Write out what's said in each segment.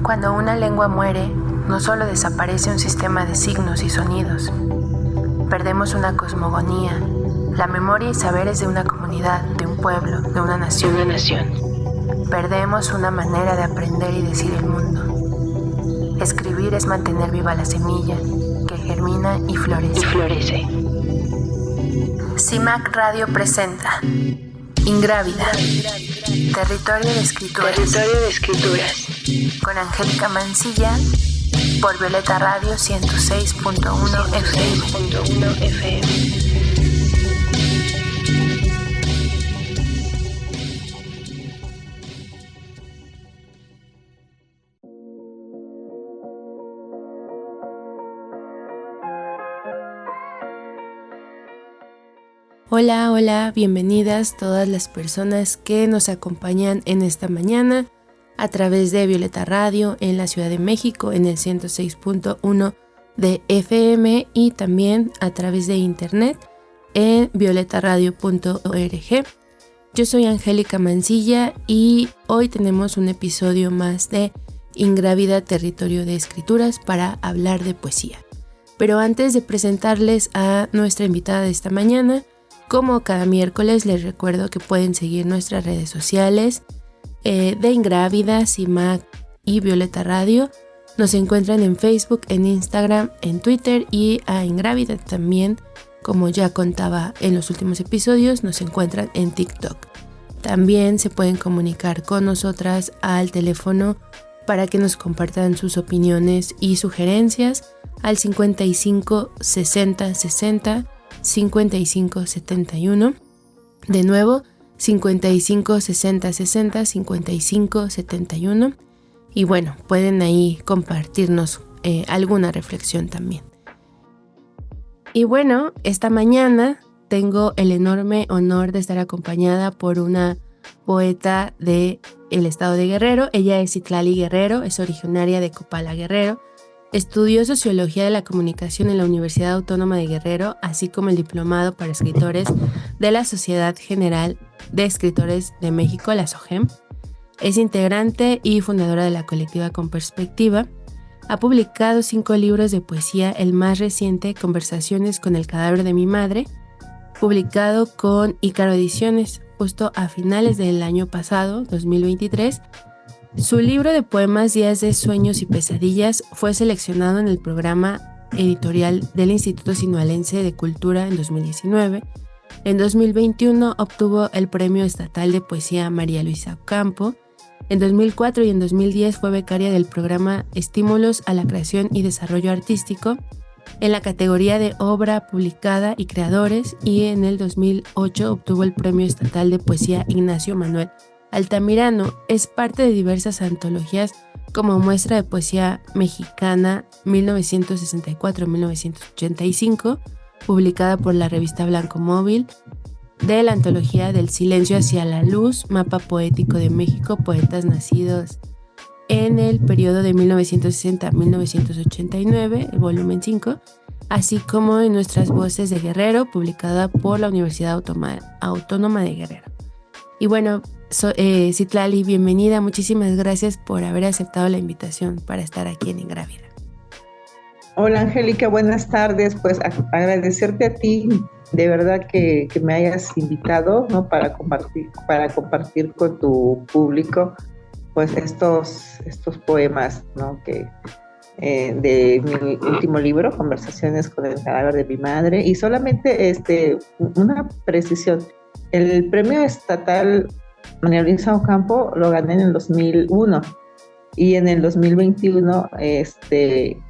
Cuando una lengua muere, no solo desaparece un sistema de signos y sonidos, perdemos una cosmogonía, la memoria y saberes de una comunidad, de un pueblo, de una nación. Perdemos una manera de aprender y decir el mundo. Escribir es mantener viva la semilla, que germina y florece. CIMAC Radio presenta Ingrávida, Territorio de Escrituras, con Angélica Mancilla, por Violeta Radio 106.1 FM. Hola, bienvenidas todas las personas que nos acompañan en esta mañana a través de Violeta Radio en la Ciudad de México en el 106.1 de FM y también a través de internet en violetaradio.org. Yo soy Angélica Mancilla y hoy tenemos un episodio más de Ingrávida, Territorio de Escrituras para hablar de poesía. Pero antes de presentarles a nuestra invitada de esta mañana, como cada miércoles les recuerdo que pueden seguir nuestras redes sociales de Ingrávida, CIMAC y Violeta Radio. Nos encuentran en Facebook, en Instagram, en Twitter y a Ingrávida también, como ya contaba en los últimos episodios, nos encuentran en TikTok. También se pueden comunicar con nosotras al teléfono para que nos compartan sus opiniones y sugerencias al 55 60 60 55 71. De nuevo, 55 60 60 55 71. Y bueno, pueden ahí compartirnos alguna reflexión también. Y bueno, esta mañana tengo el enorme honor de estar acompañada por una poeta del estado de Guerrero. Ella es Citlali Guerrero, es originaria de Copala, Guerrero. Estudió Sociología de la Comunicación en la Universidad Autónoma de Guerrero, así como el Diplomado para Escritores de la Sociedad General de Escritores de México, la SOGEM. Es integrante y fundadora de la colectiva Con Perspectiva. Ha publicado 5 libros de poesía, el más reciente, Conversaciones con el cadáver de mi madre, publicado con Ícaro Ediciones, justo a finales del año pasado, 2023. Su libro de poemas Días de Sueños y Pesadillas fue seleccionado en el programa editorial del Instituto Sinaloense de Cultura en 2019. En 2021 obtuvo el Premio Estatal de Poesía María Luisa Ocampo. En 2004 y en 2010 fue becaria del programa Estímulos a la Creación y Desarrollo Artístico en la categoría de Obra Publicada y Creadores, y en el 2008 obtuvo el Premio Estatal de Poesía Ignacio Manuel Altamirano. Es parte de diversas antologías como Muestra de Poesía Mexicana 1964-1985, publicada por la revista Blanco Móvil, de la antología Del Silencio hacia la Luz, Mapa Poético de México, Poetas Nacidos en el periodo de 1960-1989, el volumen 5, así como en Nuestras Voces de Guerrero, publicada por la Universidad Autónoma de Guerrero. Y bueno, Citlali, bienvenida, muchísimas gracias por haber aceptado la invitación para estar aquí en Ingrávida. Hola Angélica, buenas tardes. Pues agradecerte a ti, de verdad que me hayas invitado, ¿no? para compartir con tu público pues estos poemas, ¿no? que de mi último libro, Conversaciones con el cadáver de mi madre. Y solamente una precisión: el premio estatal María Luisa Ocampo lo gané en el 2001 y en el 2021 desde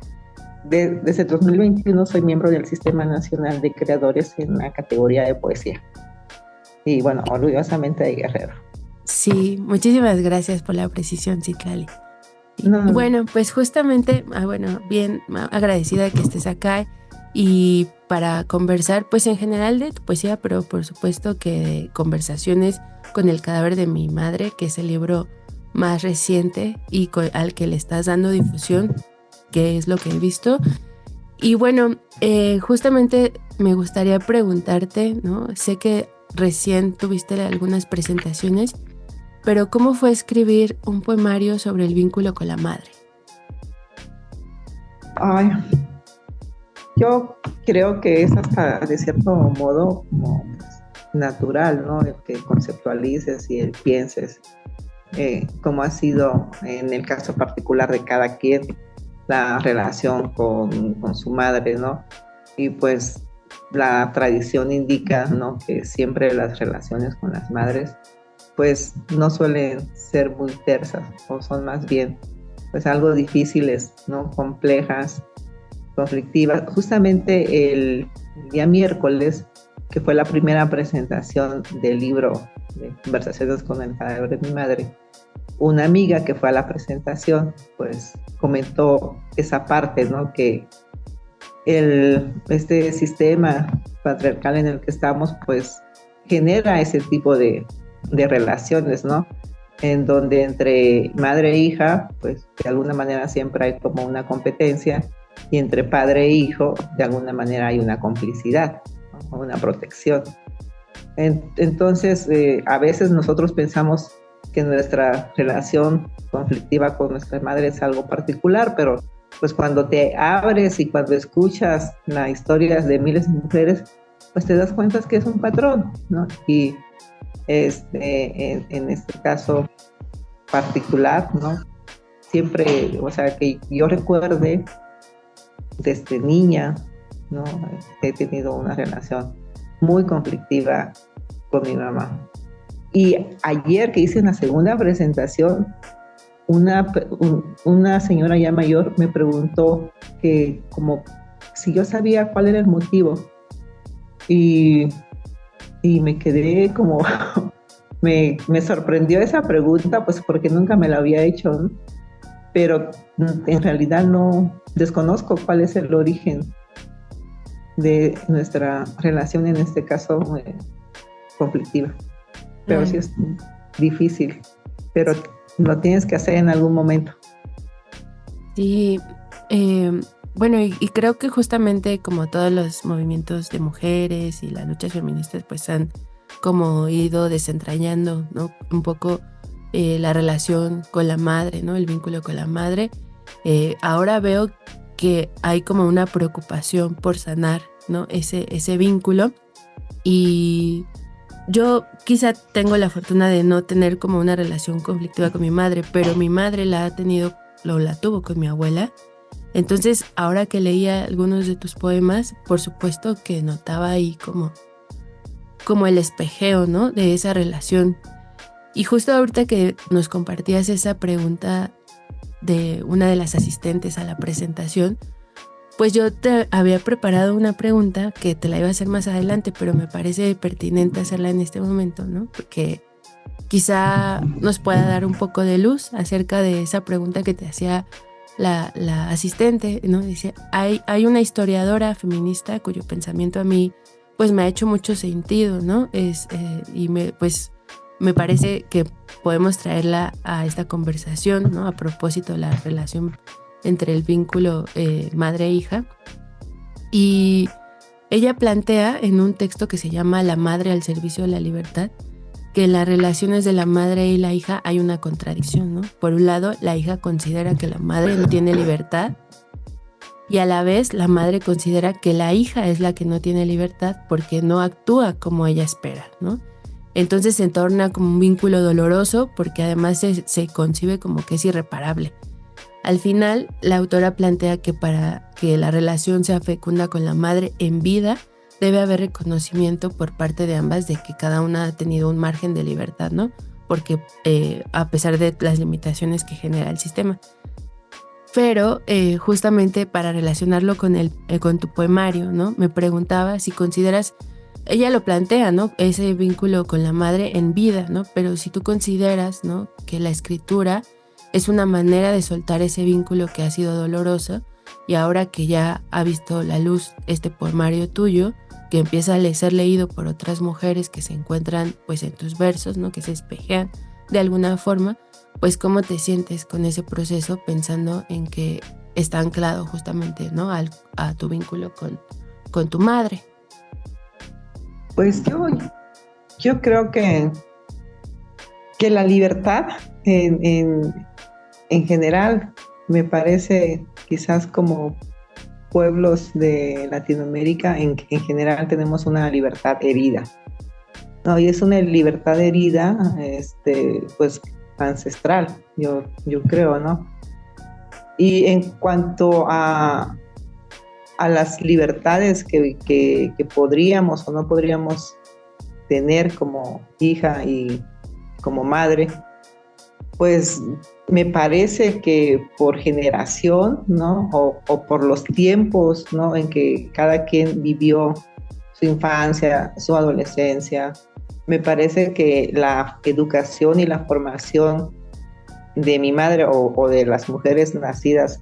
el 2021 soy miembro del Sistema Nacional de Creadores en la categoría de poesía. Y bueno, orgullosamente de Guerrero. Sí, muchísimas gracias por la precisión, Citlali. No. Bueno, pues justamente, bien agradecida que estés acá y para conversar, pues en general de tu poesía, pero por supuesto que de Conversaciones con el cadáver de mi madre, que es el libro más reciente y al que le estás dando difusión, que es lo que he visto. Y bueno, justamente me gustaría preguntarte, ¿no? Sé que recién tuviste algunas presentaciones, pero ¿cómo fue escribir un poemario sobre el vínculo con la madre? Ay, yo creo que es hasta de cierto modo como pues, natural, ¿no? El que conceptualices y el pienses cómo ha sido en el caso particular de cada quien la relación con su madre, ¿no? Y pues la tradición indica, ¿no? Que siempre las relaciones con las madres pues no suelen ser muy tersas o son más bien pues algo difíciles, ¿no? Complejas, conflictivas. Justamente el día miércoles, que fue la primera presentación del libro de Conversaciones con el cadáver de mi madre, una amiga que fue a la presentación, pues comentó esa parte, ¿no? Que este sistema patriarcal en el que estamos, pues genera ese tipo de relaciones, ¿no? En donde entre madre e hija, pues de alguna manera siempre hay como una competencia, y entre padre e hijo, de alguna manera hay una complicidad, ¿no? Una protección. Entonces, a veces nosotros pensamos que nuestra relación conflictiva con nuestra madre es algo particular, pero pues cuando te abres y cuando escuchas las historias de miles de mujeres, pues te das cuenta que es un patrón, ¿no? Y en este caso particular, ¿no? Siempre, o sea, que yo recuerde desde niña, ¿no? He tenido una relación muy conflictiva con mi mamá. Y ayer que hice una segunda presentación, una señora ya mayor me preguntó que como si yo sabía cuál era el motivo, y me quedé como me sorprendió esa pregunta, pues porque nunca me la había hecho, ¿no? Pero en realidad no desconozco cuál es el origen de nuestra relación, en este caso conflictiva. Pero sí es difícil, pero lo tienes que hacer en algún momento. Sí, bueno, y creo que justamente como todos los movimientos de mujeres y las luchas feministas pues han como ido desentrañando, ¿no? Un poco la relación con la madre, ¿no? El vínculo con la madre. Ahora veo que hay como una preocupación por sanar, ¿no? Ese vínculo. Y yo quizá tengo la fortuna de no tener como una relación conflictiva con mi madre, pero mi madre la tuvo con mi abuela. Entonces, ahora que leía algunos de tus poemas, por supuesto que notaba ahí como el espejeo, ¿no? De esa relación. Y justo ahorita que nos compartías esa pregunta de una de las asistentes a la presentación, pues yo te había preparado una pregunta que te la iba a hacer más adelante, pero me parece pertinente hacerla en este momento, ¿no? Porque quizá nos pueda dar un poco de luz acerca de esa pregunta que te hacía la asistente, ¿no? Dice, hay una historiadora feminista cuyo pensamiento a mí pues me ha hecho mucho sentido, ¿no? Y me parece que podemos traerla a esta conversación, ¿no? A propósito de la relación entre el vínculo madre-hija. Y ella plantea en un texto que se llama La madre al servicio de la libertad, que en las relaciones de la madre y la hija hay una contradicción, ¿no? Por un lado, la hija considera que la madre no tiene libertad, y a la vez la madre considera que la hija es la que no tiene libertad porque no actúa como ella espera, ¿no? Entonces se torna como un vínculo doloroso porque además se concibe como que es irreparable. Al final, la autora plantea que para que la relación sea fecunda con la madre en vida, debe haber reconocimiento por parte de ambas de que cada una ha tenido un margen de libertad, ¿no? Porque a pesar de las limitaciones que genera el sistema. Pero justamente para relacionarlo con tu poemario, ¿no? Me preguntaba si consideras, ella lo plantea, ¿no? Ese vínculo con la madre en vida, ¿no? Pero si tú consideras, ¿no? Que la escritura es una manera de soltar ese vínculo que ha sido doloroso, y ahora que ya ha visto la luz este poemario tuyo, que empieza a ser leído por otras mujeres que se encuentran pues en tus versos, ¿no? Que se espejean de alguna forma, pues ¿cómo te sientes con ese proceso pensando en que está anclado justamente, ¿no? a tu vínculo con tu madre? Pues yo creo que la libertad en general me parece quizás como pueblos de Latinoamérica en general tenemos una libertad herida, ¿no? Y es una libertad herida, pues ancestral, yo creo, ¿no? Y en cuanto a las libertades que podríamos o no podríamos tener como hija y como madre, pues me parece que por generación, ¿no? O por los tiempos, ¿no? En que cada quien vivió su infancia, su adolescencia, me parece que la educación y la formación de mi madre o de las mujeres nacidas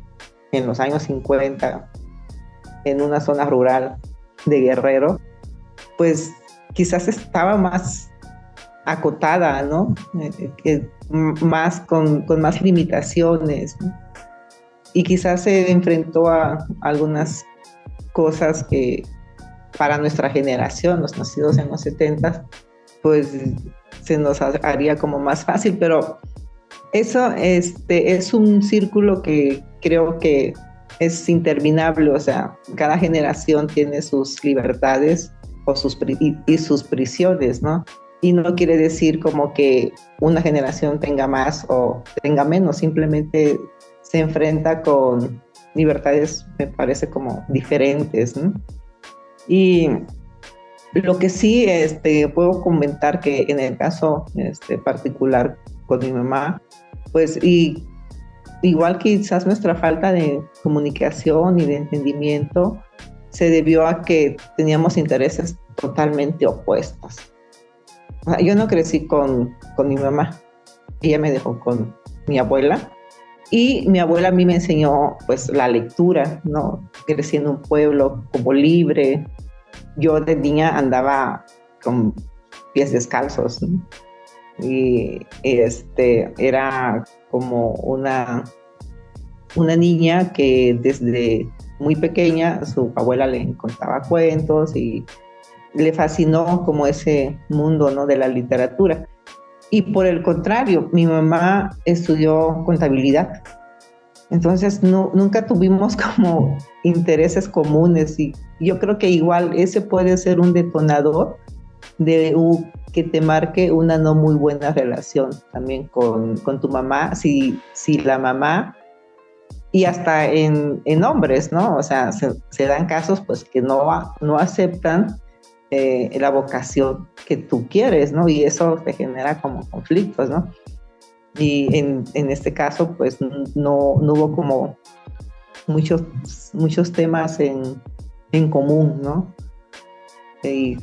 en los años 50 en una zona rural de Guerrero, pues quizás estaba más acotada, ¿no? Más con más limitaciones, ¿no? Y quizás se enfrentó a algunas cosas que para nuestra generación, los nacidos en los 70, pues se nos haría como más fácil, pero eso es un círculo que creo que es interminable, o sea, cada generación tiene sus libertades o sus prisiones, ¿no? Y no quiere decir como que una generación tenga más o tenga menos, simplemente se enfrenta con libertades, me parece, como diferentes, ¿no? Y lo que sí puedo comentar que en el caso particular con mi mamá, pues igual quizás nuestra falta de comunicación y de entendimiento se debió a que teníamos intereses totalmente opuestos. O sea, yo no crecí con mi mamá, ella me dejó con mi abuela, y mi abuela a mí me enseñó pues la lectura, ¿no? Crecí en un pueblo como libre, yo de niña andaba con pies descalzos, ¿no? Y era como una niña que desde muy pequeña su abuela le contaba cuentos y le fascinó como ese mundo, ¿no? De la literatura. Y por el contrario, mi mamá estudió contabilidad. Entonces nunca tuvimos como intereses comunes, y yo creo que igual ese puede ser un detonador de que te marque una no muy buena relación también con tu mamá, si la mamá, y hasta en hombres, ¿no? O sea, se dan casos pues que no aceptan la vocación que tú quieres, ¿no? Y eso te genera como conflictos, ¿no? Y en este caso, pues no hubo como muchos temas en común, ¿no? Y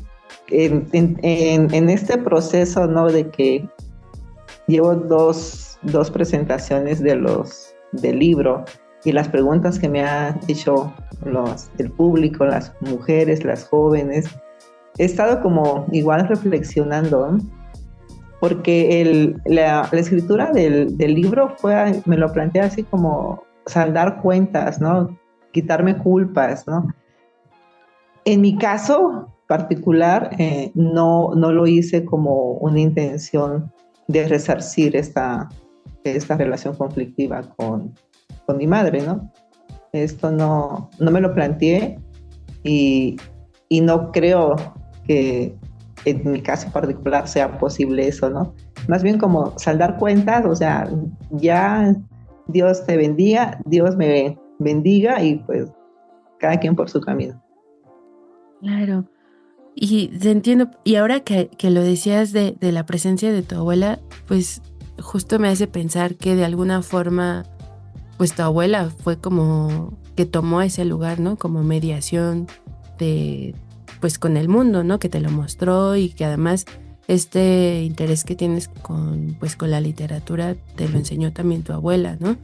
en este proceso, ¿no? De que llevo dos presentaciones del libro, y las preguntas que me han hecho el público, las mujeres, las jóvenes, he estado como igual reflexionando, ¿no? Porque la escritura del libro me lo planteé así como saldar cuentas, ¿no? Quitarme culpas, ¿no? En mi caso particular, no lo hice como una intención de resarcir esta relación conflictiva con mi madre, ¿no? Esto no me lo planteé, y no creo que en mi caso particular sea posible eso, ¿no? Más bien como saldar cuentas, o sea, ya Dios te bendiga, Dios me bendiga, y pues cada quien por su camino. Claro. Y te entiendo, y ahora que lo decías de la presencia de tu abuela, pues justo me hace pensar que de alguna forma, pues tu abuela fue como que tomó ese lugar, ¿no? Como mediación pues con el mundo, ¿no? Que te lo mostró, y que además este interés que tienes con la literatura te lo enseñó también tu abuela, ¿no?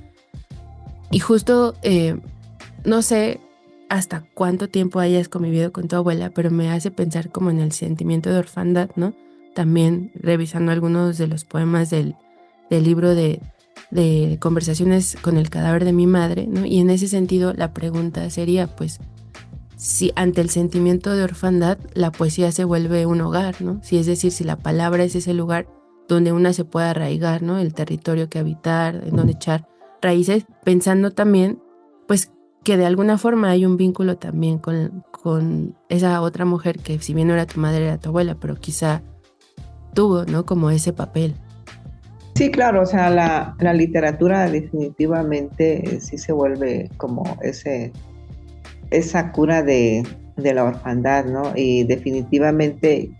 Y justo, no sé hasta cuánto tiempo hayas convivido con tu abuela, pero me hace pensar como en el sentimiento de orfandad, ¿no? También revisando algunos de los poemas del libro de Conversaciones con el cadáver de mi madre, ¿no? Y en ese sentido la pregunta sería, pues, si ante el sentimiento de orfandad la poesía se vuelve un hogar, ¿no? Si, es decir, si la palabra es ese lugar donde una se puede arraigar, ¿no? El territorio que habitar, en donde echar raíces, pensando también, pues, que de alguna forma hay un vínculo también con esa otra mujer que si bien no era tu madre, era tu abuela, pero quizá tuvo, ¿no? Como ese papel. Sí, claro, o sea, la literatura definitivamente sí se vuelve como esa cura de la orfandad, ¿no? Y definitivamente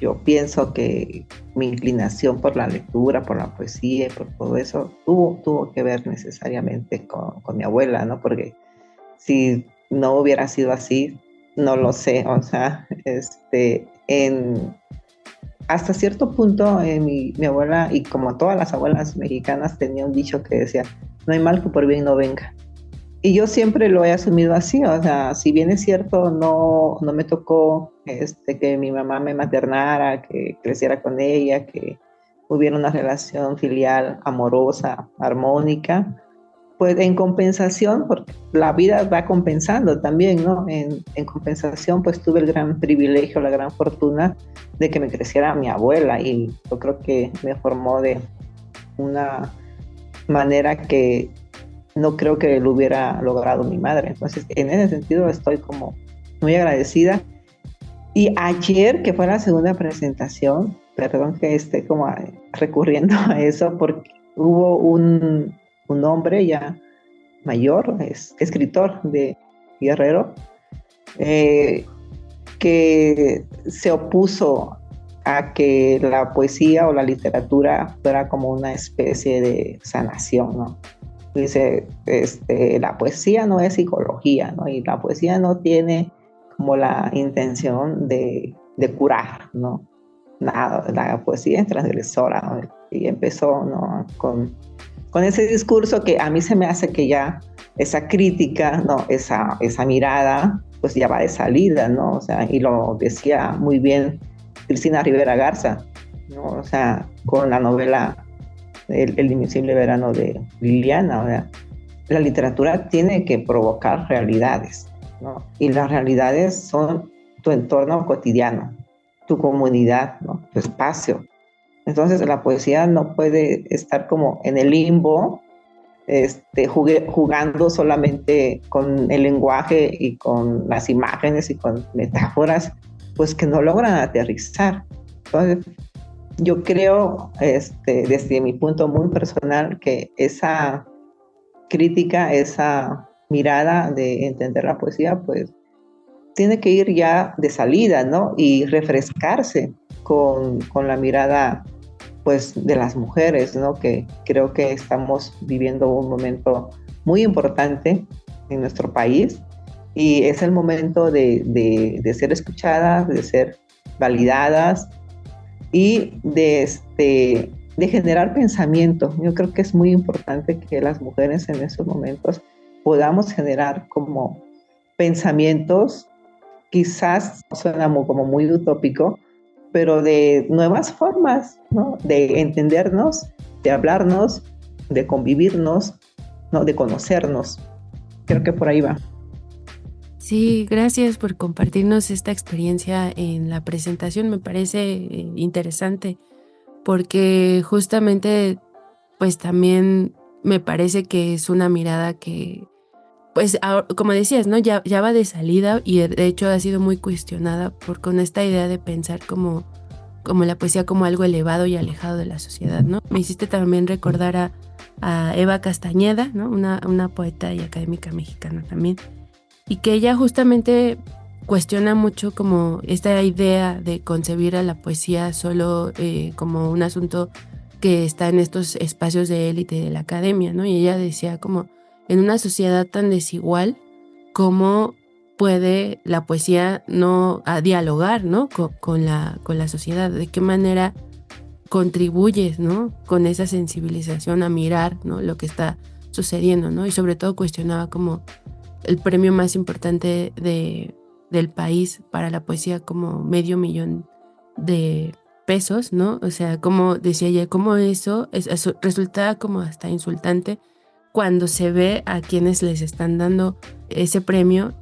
yo pienso que mi inclinación por la lectura, por la poesía, por todo eso, tuvo que ver necesariamente con mi abuela, ¿no? Porque si no hubiera sido así, no lo sé, o sea, hasta cierto punto mi abuela, y como todas las abuelas mexicanas, tenía un dicho que decía, no hay mal que por bien no venga. Y yo siempre lo he asumido así, o sea, si bien es cierto, no me tocó que mi mamá me maternara, que creciera con ella, que hubiera una relación filial amorosa, armónica, pues en compensación, porque la vida va compensando también, ¿no? En compensación, pues tuve el gran privilegio, la gran fortuna de que me creciera mi abuela, y yo creo que me formó de una manera que no creo que lo hubiera logrado mi madre. Entonces, en ese sentido estoy como muy agradecida. Y ayer, que fue la segunda presentación, perdón que esté como recurriendo a eso, porque hubo un hombre ya mayor, es escritor de Guerrero, que se opuso a que la poesía o la literatura fuera como una especie de sanación, ¿no? Dice, la poesía no es psicología, ¿no? Y la poesía no tiene como la intención de curar, ¿no? Nada, la poesía es transgresora, ¿no? Y empezó, ¿no? Con ese discurso que a mí se me hace que ya esa crítica, ¿no? Esa mirada, pues ya va de salida, ¿no? O sea, y lo decía muy bien Cristina Rivera Garza, ¿no? O sea, con la novela el invisible verano de Liliana. O sea, la literatura tiene que provocar realidades, ¿no? Y las realidades son tu entorno cotidiano, tu comunidad, ¿no? Tu espacio. Entonces la poesía no puede estar como en el limbo, jugando solamente con el lenguaje y con las imágenes y con metáforas, pues que no logran aterrizar. Entonces, yo creo, desde mi punto muy personal, que esa crítica, esa mirada de entender la poesía, pues tiene que ir ya de salida, ¿no? Y refrescarse con la mirada, pues, de las mujeres, ¿no? Que creo que estamos viviendo un momento muy importante en nuestro país, y es el momento de ser escuchadas, de ser validadas, y de generar pensamiento. Yo creo que es muy importante que las mujeres en esos momentos podamos generar como pensamientos, quizás suena como muy utópico, pero de nuevas formas, ¿no? De entendernos, de hablarnos, de convivirnos, ¿no? De conocernos. Creo que por ahí va. Sí, gracias por compartirnos esta experiencia en la presentación. Me parece interesante porque justamente, pues también me parece que es una mirada que, pues como decías, ¿no? Ya va de salida y de hecho ha sido muy cuestionada con esta idea de pensar como la poesía como algo elevado y alejado de la sociedad, ¿no? Me hiciste también recordar a Eva Castañeda, ¿no? Una poeta y académica mexicana también, y que ella justamente cuestiona mucho como esta idea de concebir a la poesía solo como un asunto que está en estos espacios de élite de la academia, ¿no? Y ella decía como en una sociedad tan desigual, ¿cómo puede la poesía no dialogar, ¿no? con la sociedad? ¿De qué manera contribuyes, ¿no? Con esa sensibilización a mirar, ¿no? Lo que está sucediendo, ¿no? Y sobre todo cuestionaba como el premio más importante del país para la poesía, como $500,000, ¿no? O sea, como decía ella, como eso resulta como hasta insultante cuando se ve a quienes les están dando ese premio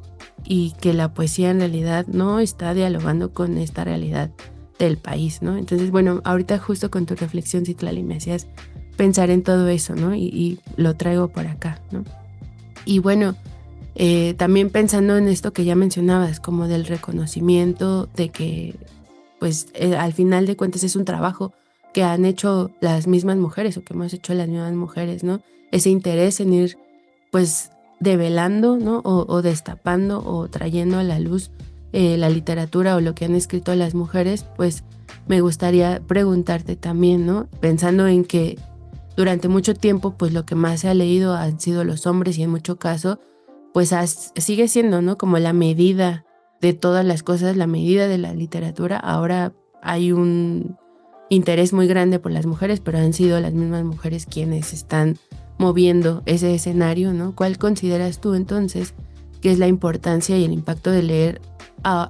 y que la poesía en realidad no está dialogando con esta realidad del país, ¿no? Entonces, bueno, ahorita justo con tu reflexión, Citlali, me hacías pensar en todo eso, ¿no? Y lo traigo por acá, ¿no? Y bueno, también pensando en esto que ya mencionabas, como del reconocimiento de que pues al final de cuentas es un trabajo que han hecho las mismas mujeres o que hemos hecho las mismas mujeres, ¿no? Ese interés en ir pues develando, ¿no? O destapando o trayendo a la luz la literatura o lo que han escrito las mujeres, pues me gustaría preguntarte también, ¿no? Pensando en que durante mucho tiempo pues lo que más se ha leído han sido los hombres y en mucho caso pues sigue siendo, ¿no? Como la medida de todas las cosas, la medida de la literatura. Ahora hay un interés muy grande por las mujeres, pero han sido las mismas mujeres quienes están moviendo ese escenario, ¿no? ¿Cuál consideras tú entonces que es la importancia y el impacto de leer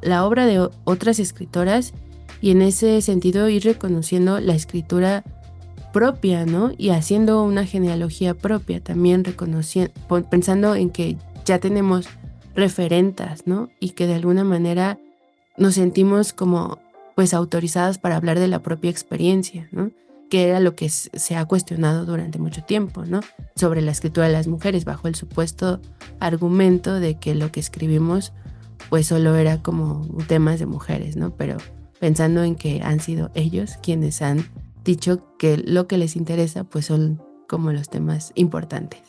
la obra de otras escritoras y en ese sentido ir reconociendo la escritura propia, ¿no? Y haciendo una genealogía propia, también reconociendo, pensando en que ya tenemos referentas, ¿no? Y que de alguna manera nos sentimos como pues autorizadas para hablar de la propia experiencia, ¿no? Que era lo que se ha cuestionado durante mucho tiempo, ¿no? Sobre la escritura de las mujeres, bajo el supuesto argumento de que lo que escribimos pues solo era como temas de mujeres, ¿no? Pero pensando en que han sido ellos quienes han dicho que lo que les interesa pues son como los temas importantes.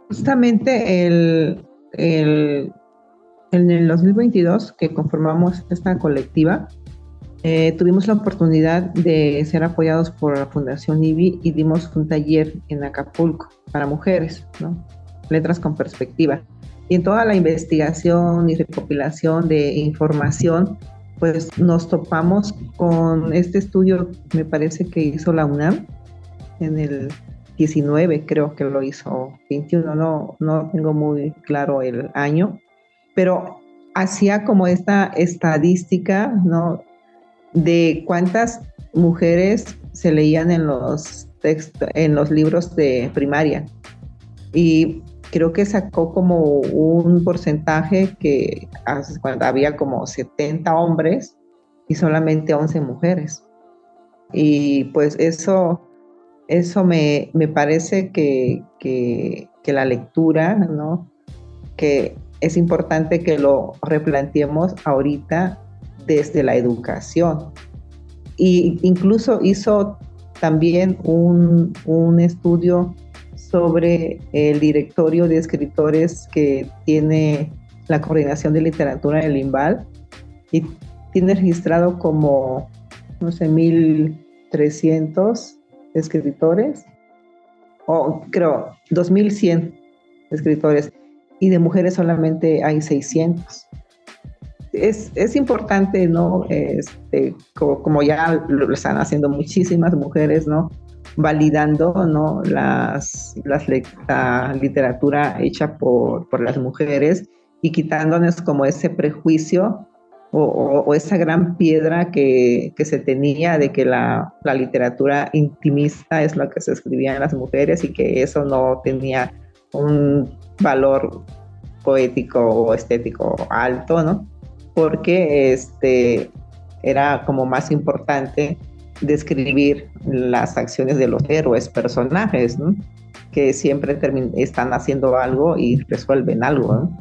Justamente en el 2022 que conformamos esta colectiva, tuvimos la oportunidad de ser apoyados por la Fundación IBI y dimos un taller en Acapulco para mujeres, ¿no? Letras con perspectiva. Y en toda la investigación y recopilación de información, pues nos topamos con este estudio, me parece que hizo la UNAM en el 19, creo que lo hizo, 21, no tengo muy claro el año, pero hacía como esta estadística, ¿no? De cuántas mujeres se leían en los en los libros de primaria. Y creo que sacó como un porcentaje que cuando había como 70 hombres y solamente 11 mujeres. Y pues eso me parece que la lectura, ¿no? Que es importante que lo replanteemos ahorita desde la educación. Y incluso hizo también un estudio sobre el directorio de escritores que tiene la Coordinación de Literatura del INVAL y tiene registrado como, no sé, 1,300 escritores, o creo 2,100 escritores, y de mujeres solamente hay 600. Es importante, ¿no? Como ya lo están haciendo muchísimas mujeres, ¿no? Validando, ¿no? La literatura hecha por las mujeres y quitándonos como ese prejuicio o esa gran piedra que se tenía de que la literatura intimista es lo que se escribía en las mujeres y que eso no tenía un valor poético o estético alto, ¿no? Porque era como más importante describir las acciones de los héroes, personajes, ¿no? Que siempre están haciendo algo y resuelven algo, ¿no?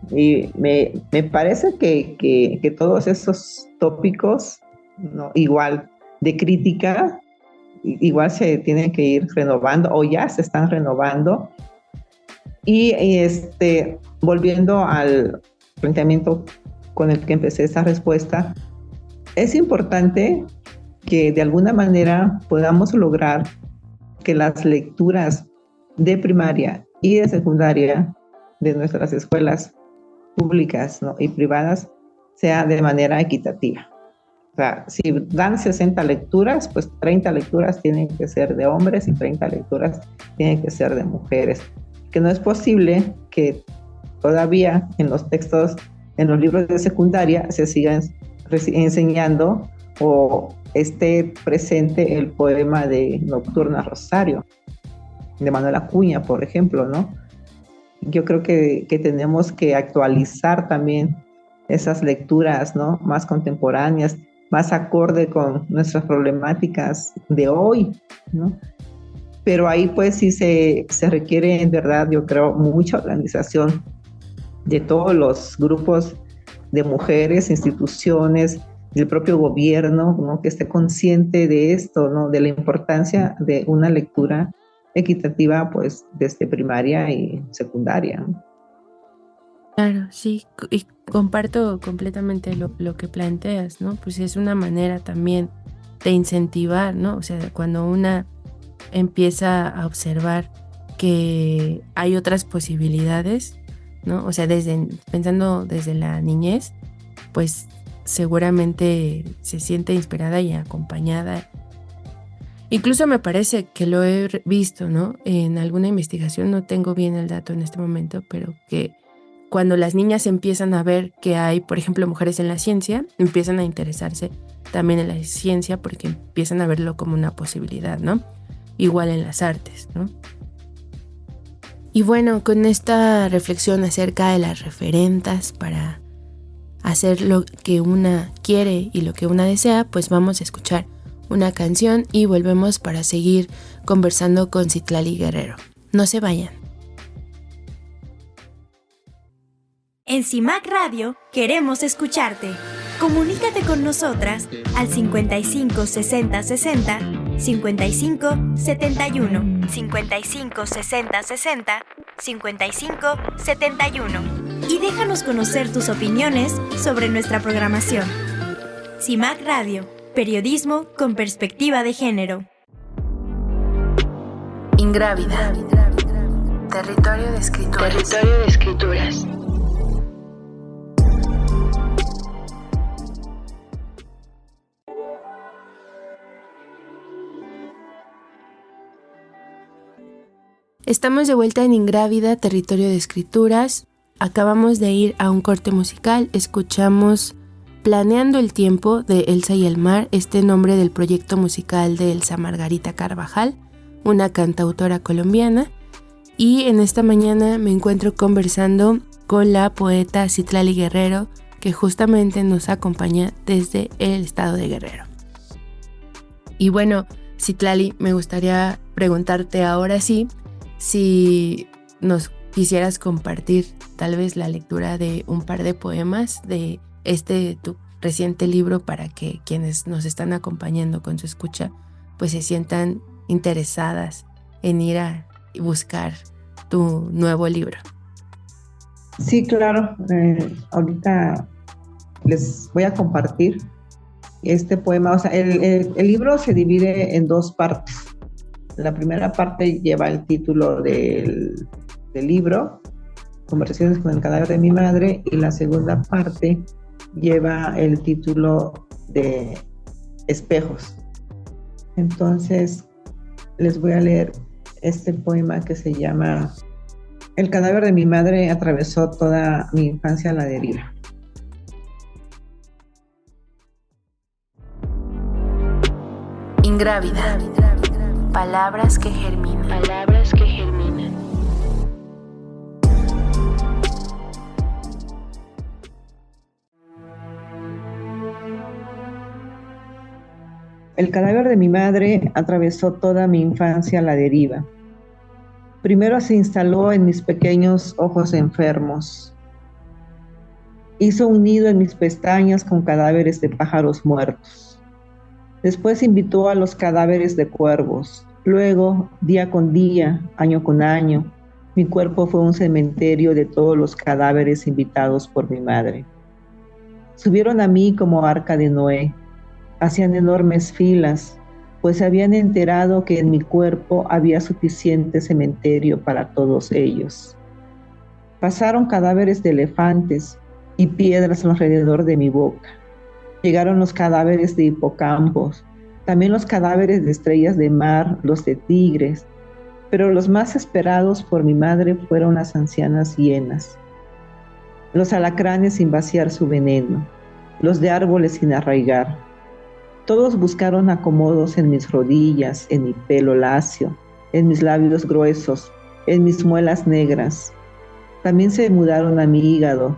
Y me parece que todos esos tópicos, ¿no? Igual de crítica, igual se tienen que ir renovando o ya se están renovando. Y volviendo al planteamiento con el que empecé esta respuesta, es importante que de alguna manera podamos lograr que las lecturas de primaria y de secundaria de nuestras escuelas públicas, ¿no? y privadas sea de manera equitativa. O sea, si dan 60 lecturas, pues 30 lecturas tienen que ser de hombres y 30 lecturas tienen que ser de mujeres. Que no es posible que todavía en los textos, en los libros de secundaria, se sigan enseñando o esté presente el poema de Nocturna Rosario, de Manuel Acuña, por ejemplo, ¿no? Yo creo que tenemos que actualizar también esas lecturas, ¿no? Más contemporáneas, más acorde con nuestras problemáticas de hoy, ¿no? pero ahí pues sí se requiere en verdad, yo creo, mucha organización de todos los grupos de mujeres, instituciones, del propio gobierno, ¿no? Que esté consciente de esto, ¿no? De la importancia de una lectura equitativa, pues, desde primaria y secundaria, ¿no? Claro, sí, y comparto completamente lo que planteas, ¿no? Pues es una manera también de incentivar, ¿no? O sea, cuando una empieza a observar que hay otras posibilidades, ¿no? O sea, pensando desde la niñez, pues seguramente se siente inspirada y acompañada. Incluso me parece que lo he visto, ¿no? En alguna investigación, no tengo bien el dato en este momento, pero que cuando las niñas empiezan a ver que hay, por ejemplo, mujeres en la ciencia, empiezan a interesarse también en la ciencia porque empiezan a verlo como una posibilidad, ¿no? Igual en las artes, ¿no? Y bueno, con esta reflexión acerca de las referentas para hacer lo que una quiere y lo que una desea, pues vamos a escuchar una canción y volvemos para seguir conversando con Citlali Guerrero. No se vayan. En CIMAC Radio queremos escucharte. Comunícate con nosotras al 55 60 60 55 71 55 60 60 55 71 y déjanos conocer tus opiniones sobre nuestra programación. CIMAC Radio, periodismo con perspectiva de género. Ingrávida. Territorio de escrituras. Territorio de escrituras. Estamos de vuelta en Ingrávida, Territorio de Escrituras. Acabamos de ir a un corte musical. Escuchamos Planeando el Tiempo de Elsa y el Mar, este nombre del proyecto musical de Elsa Margarita Carvajal, una cantautora colombiana. Y en esta mañana me encuentro conversando con la poeta Citlali Guerrero, que justamente nos acompaña desde el estado de Guerrero. Y bueno, Citlali, me gustaría preguntarte ahora sí, si nos quisieras compartir tal vez la lectura de un par de poemas de tu reciente libro para que quienes nos están acompañando con su escucha pues se sientan interesadas en ir a buscar tu nuevo libro. Sí, claro. Ahorita les voy a compartir este poema. O sea, el libro se divide en dos partes. La primera parte lleva el título del libro, Conversaciones con el cadáver de mi madre, y la segunda parte lleva el título de Espejos. Entonces, les voy a leer este poema que se llama El cadáver de mi madre atravesó toda mi infancia a la deriva. Ingrávida. Palabras que germinan. Palabras que germinan. El cadáver de mi madre atravesó toda mi infancia a la deriva. Primero se instaló en mis pequeños ojos enfermos. Hizo un nido en mis pestañas con cadáveres de pájaros muertos. Después invitó a los cadáveres de cuervos. Luego, día con día, año con año, mi cuerpo fue un cementerio de todos los cadáveres invitados por mi madre. Subieron a mí como arca de Noé. Hacían enormes filas, pues se habían enterado que en mi cuerpo había suficiente cementerio para todos ellos. Pasaron cadáveres de elefantes y piedras alrededor de mi boca. Llegaron los cadáveres de hipocampos, también los cadáveres de estrellas de mar, los de tigres, pero los más esperados por mi madre fueron las ancianas hienas, los alacranes sin vaciar su veneno, los de árboles sin arraigar. Todos buscaron acomodos en mis rodillas, en mi pelo lacio, en mis labios gruesos, en mis muelas negras. También se mudaron a mi hígado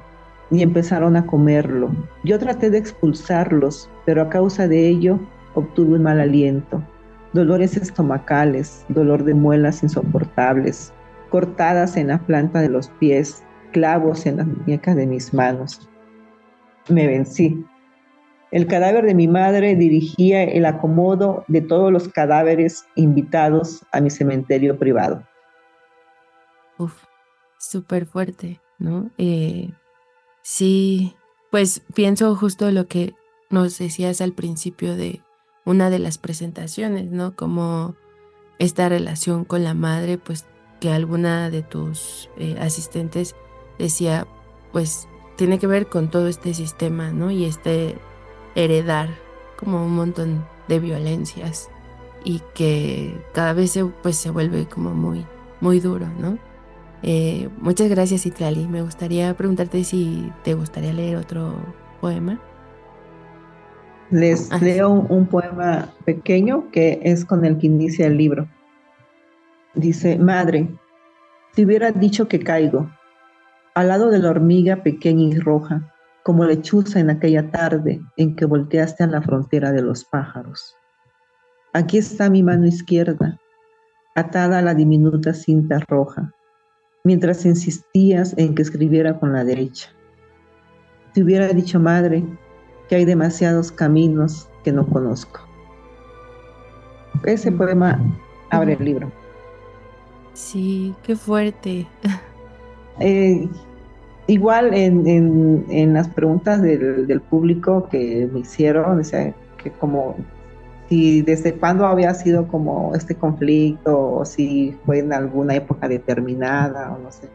y empezaron a comerlo. Yo traté de expulsarlos, pero a causa de ello obtuve un mal aliento. dolores estomacales, dolor de muelas insoportables, cortadas en la planta de los pies, clavos en las muñecas de mis manos. Me vencí. El cadáver de mi madre dirigía el acomodo de todos los cadáveres invitados a mi cementerio privado. Uf, súper fuerte, ¿no? Sí, pues pienso justo lo que nos decías al principio de una de las presentaciones, ¿no? Como esta relación con la madre, pues que alguna de tus asistentes decía, pues tiene que ver con todo este sistema, ¿no? Y heredar como un montón de violencias y que cada vez se vuelve como muy, muy duro, ¿no? Muchas gracias, Citlali. Me gustaría preguntarte si te gustaría leer otro poema. Les leo un poema pequeño que es con el que inicia el libro. Dice: Madre, te hubiera dicho que caigo al lado de la hormiga pequeña y roja, como lechuza en aquella tarde en que volteaste a la frontera de los pájaros. Aquí está mi mano izquierda, atada a la diminuta cinta roja, mientras insistías en que escribiera con la derecha. Te hubiera dicho, madre, que hay demasiados caminos que no conozco. Ese poema abre el libro. Sí, qué fuerte. Igual en las preguntas del público que me hicieron, o sea, que como si desde cuándo había sido como este conflicto, o si fue en alguna época determinada, o no sé.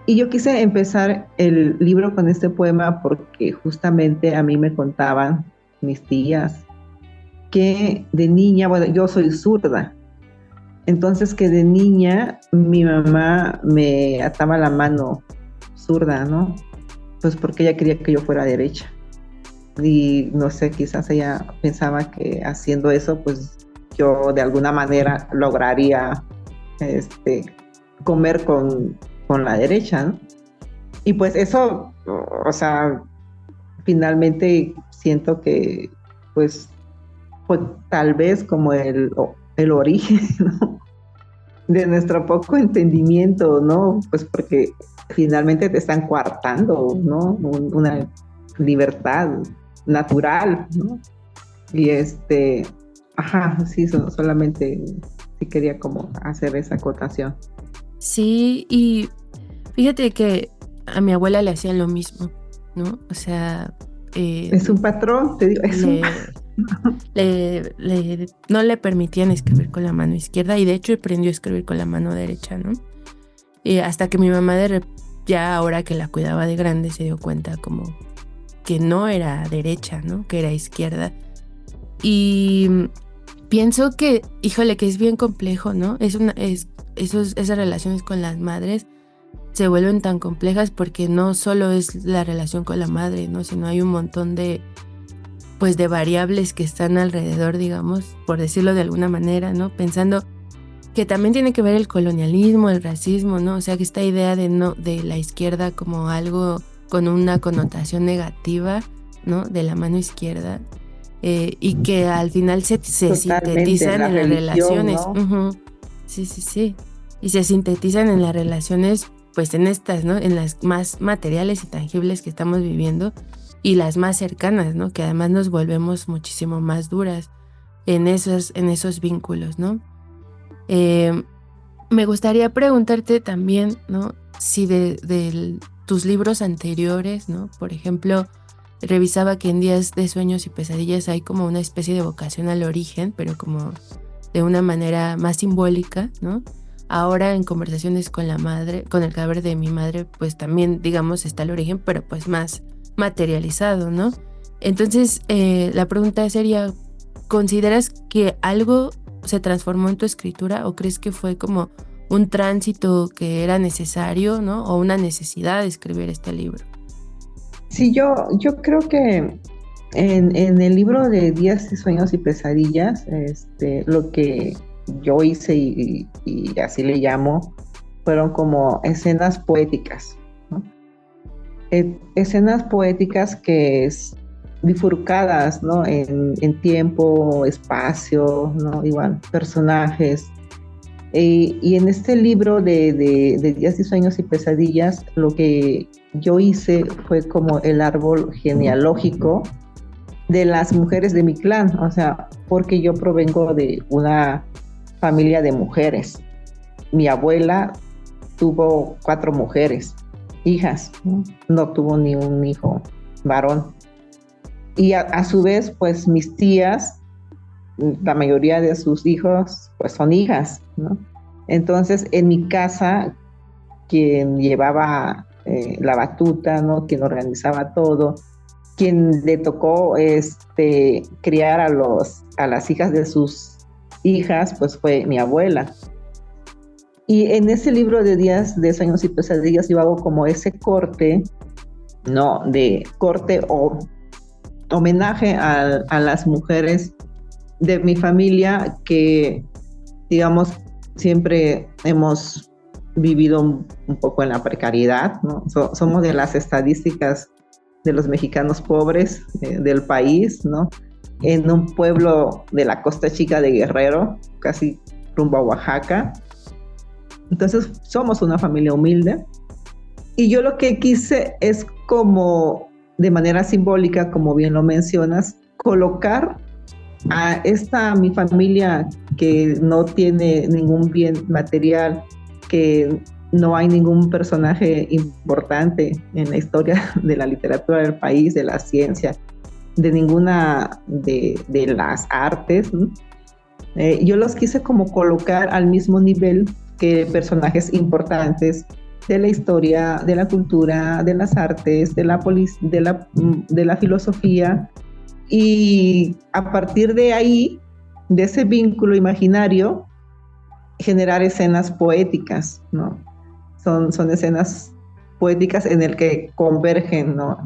Y yo quise empezar el libro con este poema porque justamente a mí me contaban mis tías que de niña, bueno, yo soy zurda, entonces que de niña mi mamá me ataba la mano zurda, ¿no? Pues porque ella quería que yo fuera derecha. Y no sé, quizás ella pensaba que haciendo eso, pues yo de alguna manera lograría comer con la derecha, ¿no? Y pues eso, o sea, finalmente siento que pues fue tal vez como el origen, ¿no?, de nuestro poco entendimiento, ¿no? Pues porque finalmente te están coartando, ¿no? Una libertad natural, ¿no? Y sí, solamente sí quería como hacer esa acotación. Sí, y fíjate que a mi abuela le hacían lo mismo, ¿no? O sea... es un patrón, te digo, no le permitían escribir con la mano izquierda y de hecho aprendió a escribir con la mano derecha, ¿no? Hasta que mi mamá ya ahora que la cuidaba de grande se dio cuenta como que no era derecha, ¿no? Que era izquierda. Y pienso que, híjole, que es bien complejo, ¿no? Esas relaciones con las madres se vuelven tan complejas porque no solo es la relación con la madre, ¿no? Sino hay un montón de variables que están alrededor, digamos, por decirlo de alguna manera, ¿no? Pensando que también tiene que ver el colonialismo, el racismo, ¿no? O sea, que esta idea de la izquierda como algo con una connotación negativa, ¿no? De la mano izquierda, y que al final se sintetizan en las relaciones. ¿No? Uh-huh. Sí. Y se sintetizan en las relaciones, pues en estas, ¿no? En las más materiales y tangibles que estamos viviendo y las más cercanas, ¿no? Que además nos volvemos muchísimo más duras en esos vínculos, ¿no? Me gustaría preguntarte también, ¿no? Si de tus libros anteriores, ¿no? Por ejemplo, revisaba que en Días de Sueños y Pesadillas hay como una especie de vocación al origen, pero como de una manera más simbólica, ¿no? Ahora en Conversaciones con la madre, con el cadáver de mi madre, pues también, digamos, está el origen, pero pues más materializado, ¿no? Entonces, la pregunta sería, ¿consideras que algo se transformó en tu escritura o crees que fue como un tránsito que era necesario, ¿no? O una necesidad de escribir este libro? Sí, yo creo que en el libro de Días de Sueños y Pesadillas, lo que yo hice y así le llamo, fueron como escenas poéticas, ¿no? Escenas poéticas que bifurcadas, ¿no? En tiempo, espacio, ¿no? Igual, personajes. Y en este libro de Días y Sueños y Pesadillas, lo que yo hice fue como el árbol genealógico de las mujeres de mi clan, o sea, porque yo provengo de una familia de mujeres. Mi abuela tuvo 4 mujeres, hijas, no tuvo ni un hijo varón. Y a su vez, pues mis tías, la mayoría de sus hijos, pues son hijas, ¿no? Entonces, en mi casa, quien llevaba la batuta, ¿no? Quien organizaba todo, quien le tocó criar a las hijas de sus hijas, pues fue mi abuela. Y en ese libro de Días de Sueños y Pesadillas yo hago como ese corte, ¿no? De corte o homenaje a las mujeres de mi familia que, digamos, siempre hemos vivido un poco en la precariedad, ¿no? Somos de las estadísticas de los mexicanos pobres del país, ¿no? En un pueblo de la Costa Chica de Guerrero, casi rumbo a Oaxaca. Entonces, somos una familia humilde. Y yo lo que quise es como, de manera simbólica, como bien lo mencionas, colocar a mi familia que no tiene ningún bien material, que no hay ningún personaje importante en la historia de la literatura del país, de la ciencia, de ninguna de las artes, ¿no? Yo los quise como colocar al mismo nivel que personajes importantes de la historia, de la cultura, de las artes, de la filosofía, y a partir de ahí, de ese vínculo imaginario, generar escenas poéticas, ¿no? Son escenas poéticas en el que convergen, ¿no?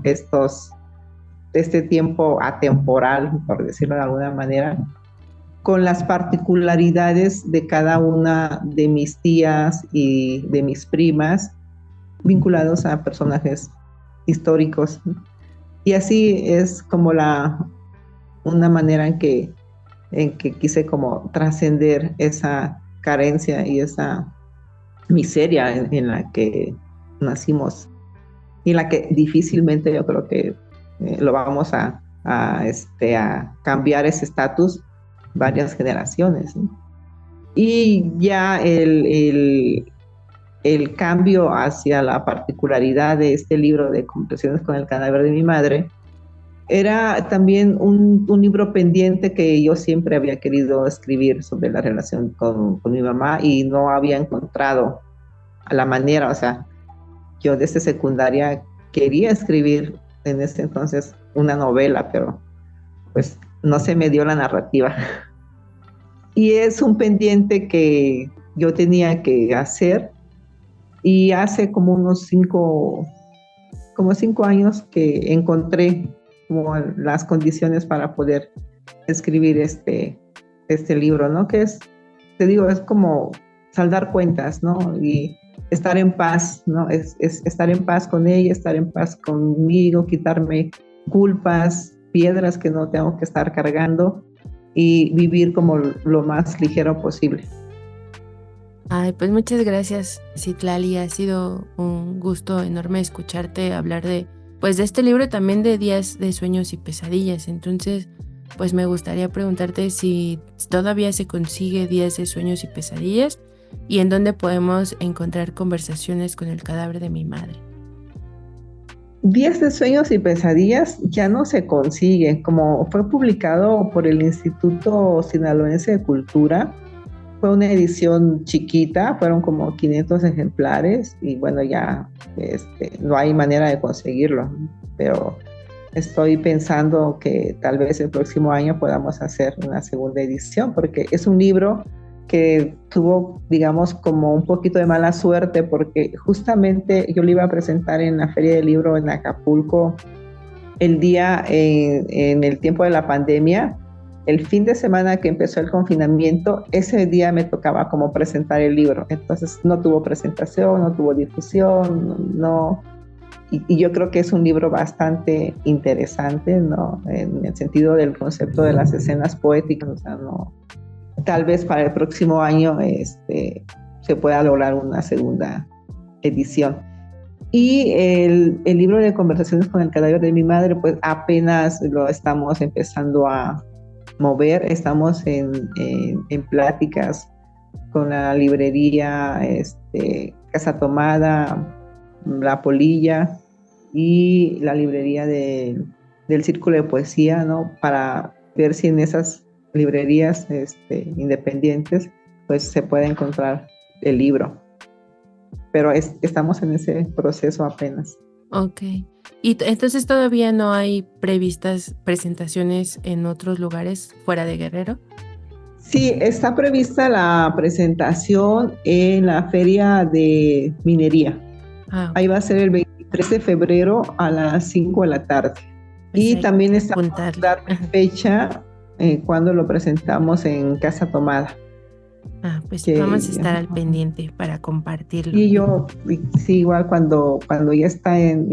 Este tiempo atemporal, por decirlo de alguna manera, con las particularidades de cada una de mis tías y de mis primas, vinculados a personajes históricos, ¿no? Y así es como una manera en que quise como trascender esa carencia y esa miseria en la que nacimos y en la que difícilmente yo creo que lo vamos a cambiar ese estatus varias generaciones, ¿no? Y ya el cambio hacia la particularidad de este libro de Conversaciones con el cadáver de mi madre era también un libro pendiente que yo siempre había querido escribir sobre la relación con mi mamá y no había encontrado a la manera. O sea, yo desde secundaria quería escribir en ese entonces una novela, pero pues no se me dio la narrativa. Y es un pendiente que yo tenía que hacer, y hace como unos 5 años que encontré como las condiciones para poder escribir este libro, ¿no? Que es, te digo, es como saldar cuentas, ¿no? Y estar en paz, ¿no? Es estar en paz con ella, estar en paz conmigo, quitarme culpas, piedras que no tengo que estar cargando y vivir como lo más ligero posible. Ay, pues muchas gracias, Citlali. Ha sido un gusto enorme escucharte hablar de este libro, también de Días de Sueños y Pesadillas. Entonces, pues me gustaría preguntarte si todavía se consigue Días de Sueños y Pesadillas y en dónde podemos encontrar Conversaciones con el cadáver de mi madre. Días de Sueños y Pesadillas ya no se consigue, como fue publicado por el Instituto Sinaloense de Cultura. Fue una edición chiquita, fueron como 500 ejemplares y bueno, ya no hay manera de conseguirlo, pero estoy pensando que tal vez el próximo año podamos hacer una segunda edición, porque es un libro que tuvo, digamos, como un poquito de mala suerte, porque justamente yo lo iba a presentar en la Feria del Libro en Acapulco el día en el tiempo de la pandemia. El fin de semana que empezó el confinamiento, ese día me tocaba como presentar el libro. Entonces no tuvo presentación, no tuvo difusión, no y yo creo que es un libro bastante interesante, ¿no? En el sentido del concepto de las escenas poéticas, o sea, no, tal vez para el próximo año se pueda lograr una segunda edición. Y el libro de Conversaciones con el cadáver de mi madre, pues apenas lo estamos empezando a mover, estamos en pláticas con la librería Casa Tomada, La Polilla y la librería del Círculo de Poesía, ¿no? Para ver si en esas librerías independientes pues se puede encontrar el libro. Pero estamos en ese proceso apenas. Ok. Y entonces todavía no hay previstas presentaciones en otros lugares fuera de Guerrero. Sí, está prevista la presentación en la Feria de Minería. Ah, Ahí va a ser el 23 de febrero a las 5 de la tarde. pues Y también está apuntarle. dar fecha cuando lo presentamos en Casa Tomada. Ah, pues Que, vamos a estar al pendiente para compartirlo. Y yo, sí, igual cuando ya está en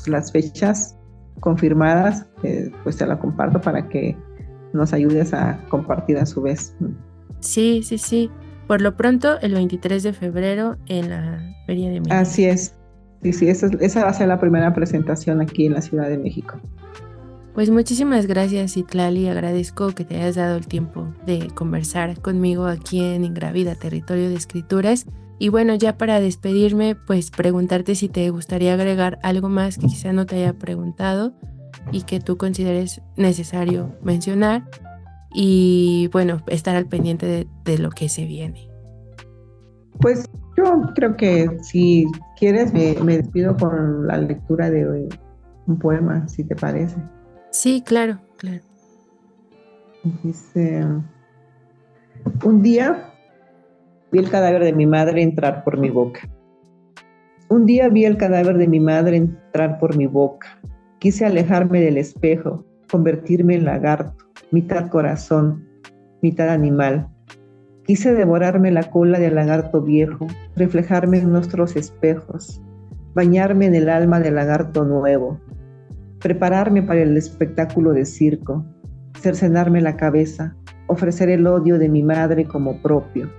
las fechas confirmadas, pues te la comparto para que nos ayudes a compartir a su vez. Sí. Por lo pronto, el 23 de febrero en la Feria de Minería. Así es. Sí, esa va a ser la primera presentación aquí en la Ciudad de México. Pues muchísimas gracias, Citlali. Agradezco que te hayas dado el tiempo de conversar conmigo aquí en Ingravida, Territorio de Escrituras. Y bueno, ya para despedirme, pues preguntarte si te gustaría agregar algo más que quizá no te haya preguntado y que tú consideres necesario mencionar. Y bueno, estar al pendiente de lo que se viene. Pues yo creo que si quieres me despido con la lectura de un poema, si te parece. Sí, claro. Dice: un día vi el cadáver de mi madre entrar por mi boca. Un día vi el cadáver de mi madre entrar por mi boca. Quise alejarme del espejo, convertirme en lagarto, mitad corazón, mitad animal. Quise devorarme la cola del lagarto viejo, reflejarme en nuestros espejos, bañarme en el alma del lagarto nuevo, prepararme para el espectáculo de circo, cercenarme la cabeza, ofrecer el odio de mi madre como propio,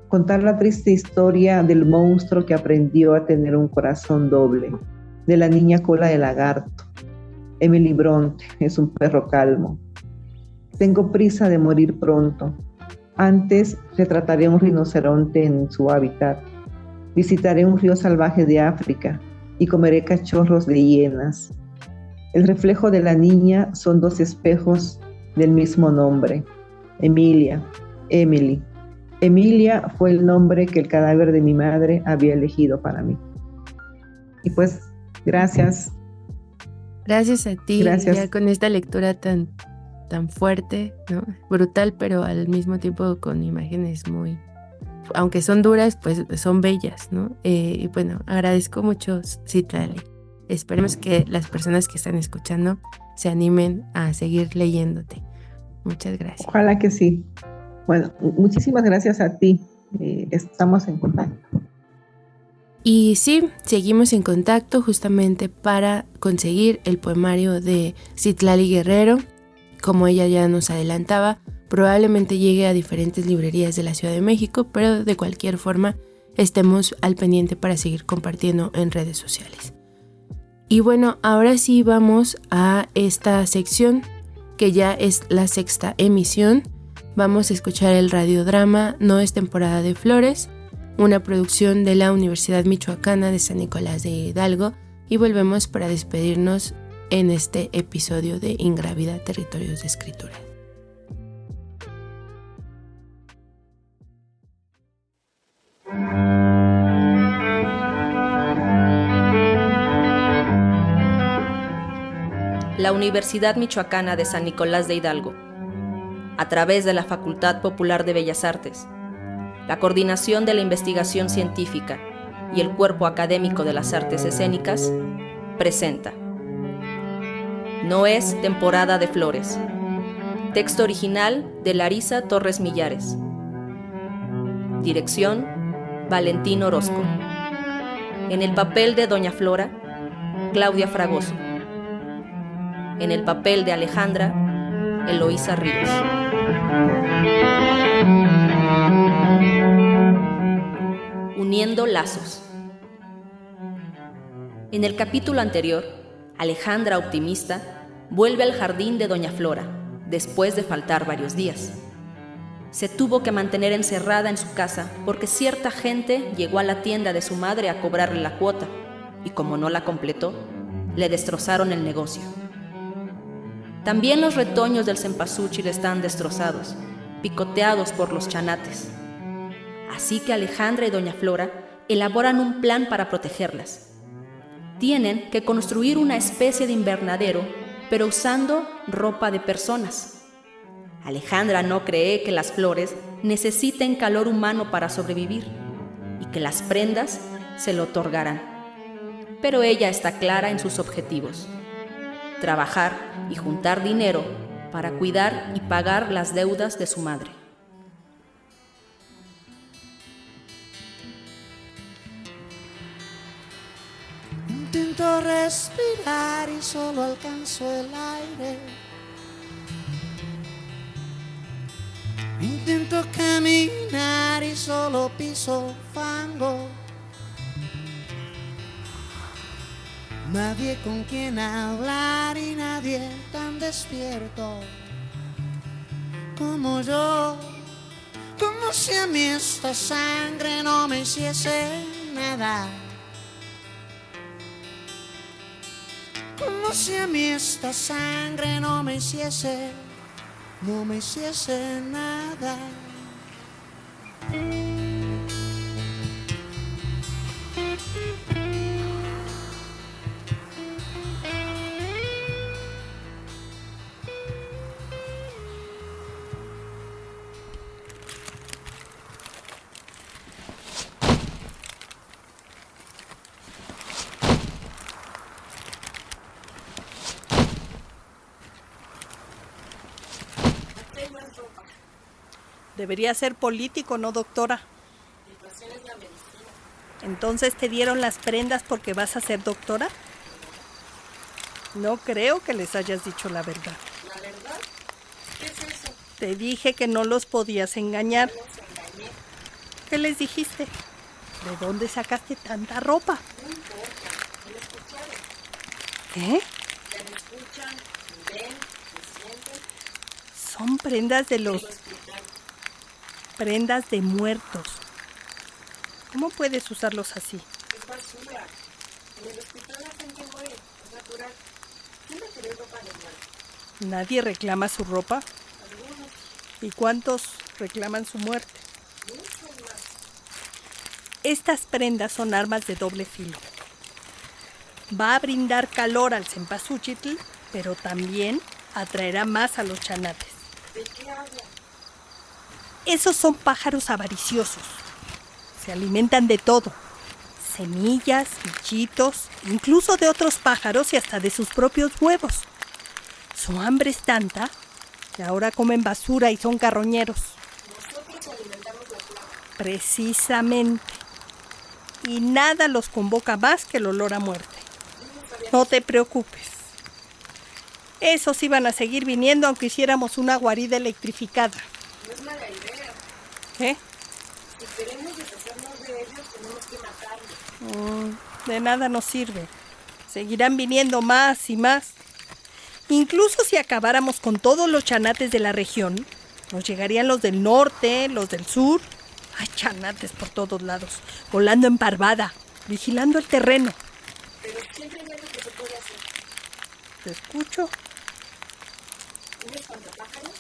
contar la triste historia del monstruo que aprendió a tener un corazón doble, de la niña cola de lagarto. Emily Bronte es un perro calmo. Tengo prisa de morir pronto. Antes retrataré a un rinoceronte en su hábitat. Visitaré un río salvaje de África y comeré cachorros de hienas. El reflejo de la niña son dos espejos del mismo nombre. Emilia, Emily. Emilia fue el nombre que el cadáver de mi madre había elegido para mí. Y pues, gracias. Gracias a ti. Gracias. Ya con esta lectura tan fuerte, ¿no? Brutal, pero al mismo tiempo con imágenes muy, aunque son duras, pues son bellas, ¿no? Y bueno, agradezco mucho, Citlali. Esperemos que las personas que están escuchando se animen a seguir leyéndote. Muchas gracias. Ojalá que sí. Bueno, muchísimas gracias a ti. Estamos en contacto. Y sí, seguimos en contacto justamente para conseguir el poemario de Citlali Guerrero. Como ella ya nos adelantaba, probablemente llegue a diferentes librerías de la Ciudad de México, pero de cualquier forma estemos al pendiente para seguir compartiendo en redes sociales. Y bueno, ahora sí vamos a esta sección que ya es la 6ª emisión. Vamos a escuchar el radiodrama No es temporada de flores, una producción de la Universidad Michoacana de San Nicolás de Hidalgo, y volvemos para despedirnos en este episodio de Ingravida, Territorios de Escritura. La Universidad Michoacana de San Nicolás de Hidalgo, a través de la Facultad Popular de Bellas Artes, la Coordinación de la Investigación Científica y el Cuerpo Académico de las Artes Escénicas, presenta No es temporada de flores. Texto original de Larisa Torres Millares. Dirección: Valentín Orozco. En el papel de Doña Flora, Claudia Fragoso. En el papel de Alejandra, Eloísa Ríos. Uniendo lazos. En el capítulo anterior, Alejandra, optimista, vuelve al jardín de Doña Flora, después de faltar varios días. Se tuvo que mantener encerrada en su casa porque cierta gente llegó a la tienda de su madre a cobrarle la cuota y como no la completó, le destrozaron el negocio. También los retoños del cempasúchil están destrozados, picoteados por los chanates. Así que Alejandra y Doña Flora elaboran un plan para protegerlas. Tienen que construir una especie de invernadero, pero usando ropa de personas. Alejandra no cree que las flores necesiten calor humano para sobrevivir y que las prendas se lo otorgarán. Pero ella está clara en sus objetivos: trabajar y juntar dinero para cuidar y pagar las deudas de su madre. Intento respirar y solo alcanzo el aire. Intento caminar y solo piso fango. Nadie con quien hablar y nadie tan despierto como yo. Como si a mí esta sangre no me hiciese nada. Como si a mí esta sangre no me hiciese nada. Debería ser político, no doctora. ¿Entonces te dieron las prendas porque vas a ser doctora? No creo que les hayas dicho la verdad. ¿La verdad? ¿Qué es eso? Te dije que no los podías engañar. ¿Qué les dijiste? ¿De dónde sacaste tanta ropa? No importa, me escucharon. ¿Qué? Ya me escuchan, me ven, me sienten. Son prendas de los... Prendas de muertos. ¿Cómo puedes usarlos así? Es basura. En el hospital la gente muere, es natural. ¿Quién me quiere ropa de muerte? ¿Nadie reclama su ropa? Algunos, ¿Y cuántos reclaman su muerte? muchos más. Estas prendas son armas de doble filo. Va a brindar calor al cempasúchil, pero también atraerá más a los chanates. ¿De qué hablan? Esos son pájaros avariciosos. Se alimentan de todo. Semillas, bichitos, incluso de otros pájaros y hasta de sus propios huevos. Su hambre es tanta que ahora comen basura y son carroñeros. Nosotros alimentamos la plaga. Precisamente. Y nada los convoca más que el olor a muerte. No te preocupes. Esos iban a seguir viniendo aunque hiciéramos una guarida electrificada. No es mala idea. ¿Qué? Si queremos deshacernos de ellos, tenemos que matarlos. De nada nos sirve. Seguirán viniendo más y más. Incluso si acabáramos con todos los chanates de la región, nos llegarían los del norte, los del sur. Hay chanates por todos lados, volando en parvada, vigilando el terreno. Pero siempre hay algo que se puede hacer. ¿Te escucho? ¿Un espantapájaros?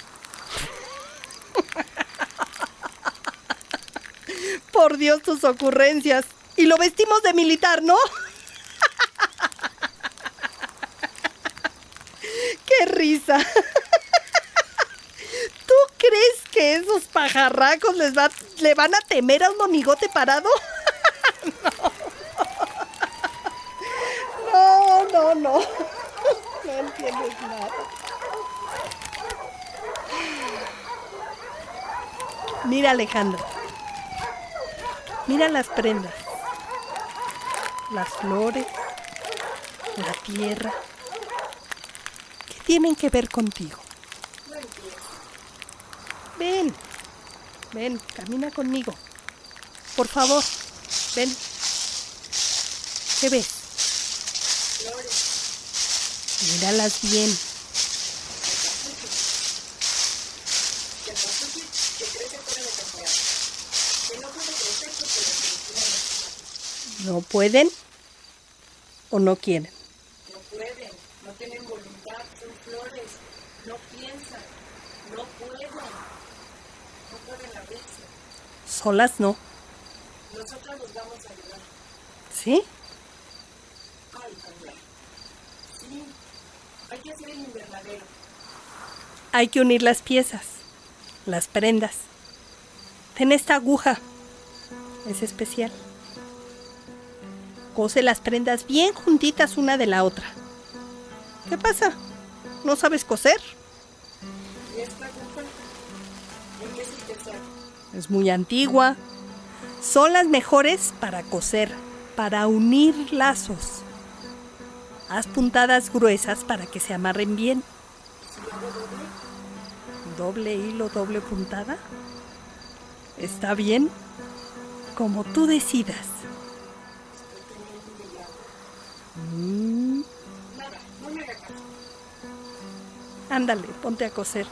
Por Dios, tus ocurrencias. Y lo vestimos de militar, ¿no? ¡Qué risa! ¿Tú crees que esos pajarracos le van a temer a un monigote parado? No. No entiendes nada. Mira, Alejandra. Mira las prendas. las flores, la tierra. ¿Qué tienen que ver contigo? No entiendo. Ven, camina conmigo. Por favor, ven. ¿Qué ves? Flores. Míralas bien. El cempasúchil que crece fuera de temporada. Que no puede crecer porque la medicina ¿No pueden o no quieren? no pueden, no tienen voluntad, son flores, no piensan, no pueden abrirse. Solas no. Nosotros los vamos a ayudar. ¿Sí? Ay, también. Sí, hay que hacer el invernadero. Hay que unir las piezas, las prendas. Ten esta aguja. Es especial. Cose las prendas bien juntitas una de la otra. ¿Qué pasa? ¿No sabes coser? ¿Y esta aguja? ¿En qué se usa? Es muy antigua. Son las mejores para coser, para unir lazos. Haz puntadas gruesas para que se amarren bien. ¿Doble hilo, doble puntada? ¿Está bien? Como tú decidas. Nada, no me haga caso. Ándale, ponte a coser.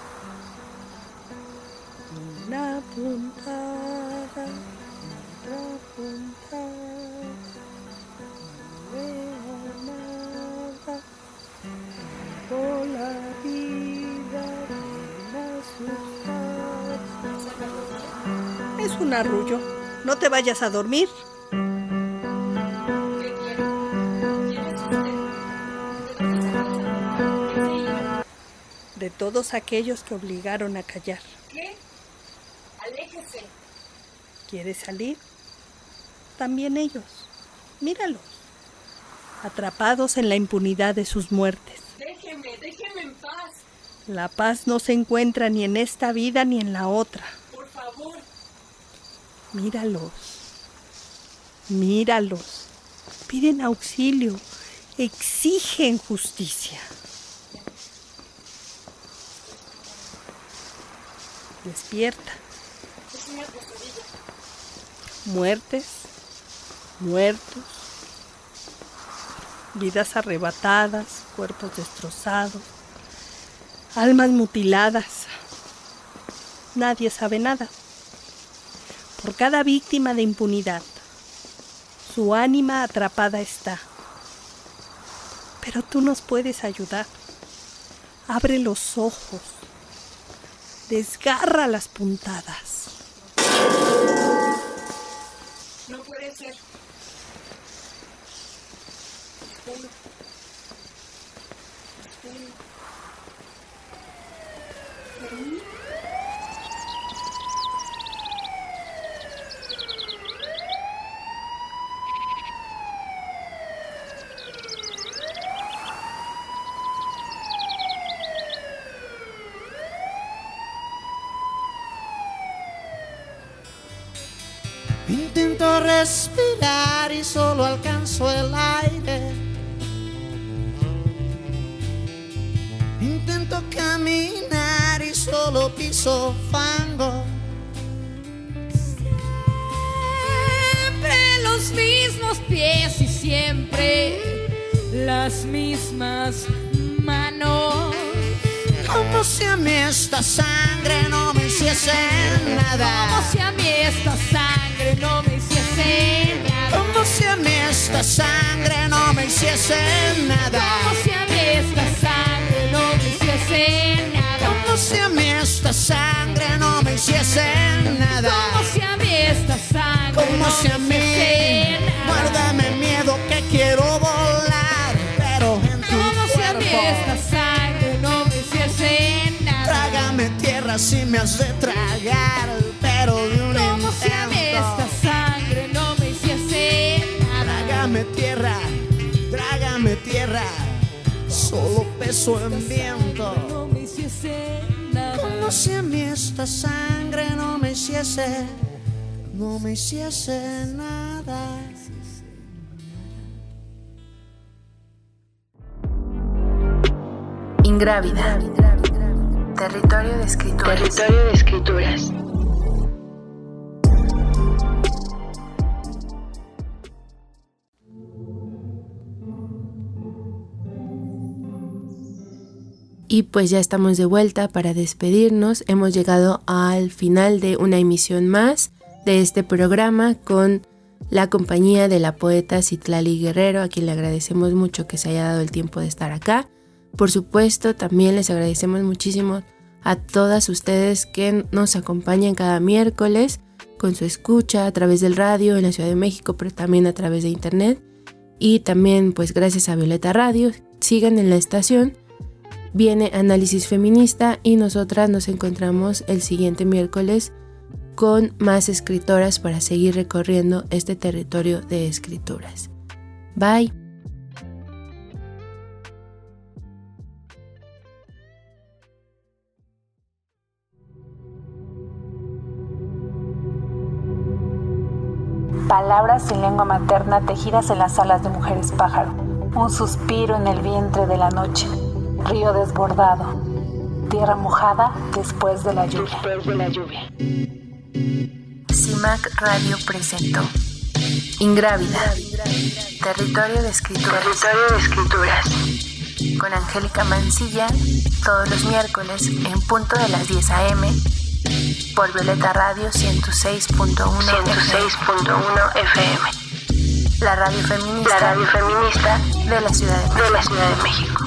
Una puntada, otra puntada, no veo nada, tengo la vida bien asustada. Es un arrullo, no te vayas a dormir. ¿Qué quiere? ¿Quién es usted? ¿De dónde se De todos aquellos que obligaron a callar. ¿Qué? Aléjese. ¿Quieres salir? También ellos. Míralos. Atrapados en la impunidad de sus muertes. Déjeme en paz. La paz no se encuentra ni en esta vida ni en la otra. Por favor. Míralos. Míralos. Piden auxilio. Exigen justicia. Despierta. Es una pesadilla. Muertes, muertos, vidas arrebatadas, cuerpos destrozados, almas mutiladas. Nadie sabe nada. Por cada víctima de impunidad, su ánima atrapada está. Pero tú nos puedes ayudar. Abre los ojos. Desgarra las puntadas. No puede ser. Espera. Intento respirar y solo alcanzo el aire. Intento caminar y solo piso fango. Siempre los mismos pies y siempre las mismas manos. Como si a mí esta sangre no me hiciese nada. Como si a mí esta sangre no me hiciese nada. Como si a mí esta sangre no me hiciese nada. Como si a mí esta sangre no me hiciese nada. Como si a mí esta sangre no me hiciese nada. Como si a mí esta sangre Como no si a me mí, hiciese nada. muérdame miedo que quiero volar, pero en tu Como si a mí cuerpo. esta sangre no me hiciese nada. Trágame tierra si me has de tragar, pero de un Como si a mí esta intento. sangre no me hiciese nada. Trágame tierra, solo peso en viento. No me hiciese nada. Como si a mí esta sangre no me hiciese nada. Ingrávida. Territorio de escrituras. Territorio de escrituras. Y pues ya estamos de vuelta para despedirnos. Hemos llegado al final de una emisión más de este programa con la compañía de la poeta Citlali Guerrero, a quien le agradecemos mucho que se haya dado el tiempo de estar acá. Por supuesto, también les agradecemos muchísimo a todas ustedes que nos acompañan cada miércoles con su escucha a través del radio en la Ciudad de México, pero también a través de internet. Y también pues gracias a Violeta Radio. Sigan en la estación. Viene Análisis Feminista y nosotras nos encontramos el siguiente miércoles con más escritoras para seguir recorriendo este territorio de escrituras. Bye. Palabras en lengua materna tejidas en las alas de mujeres pájaro. Un suspiro en el vientre de la noche. Río desbordado, tierra mojada después de la lluvia. CIMAC Radio presentó Ingrávida, Territorio de Escrituras. Territorio de escrituras. Con Angélica Mancilla, todos los miércoles en punto de las 10 a.m. por Violeta Radio 106.1 FM. La radio feminista de la Ciudad de México.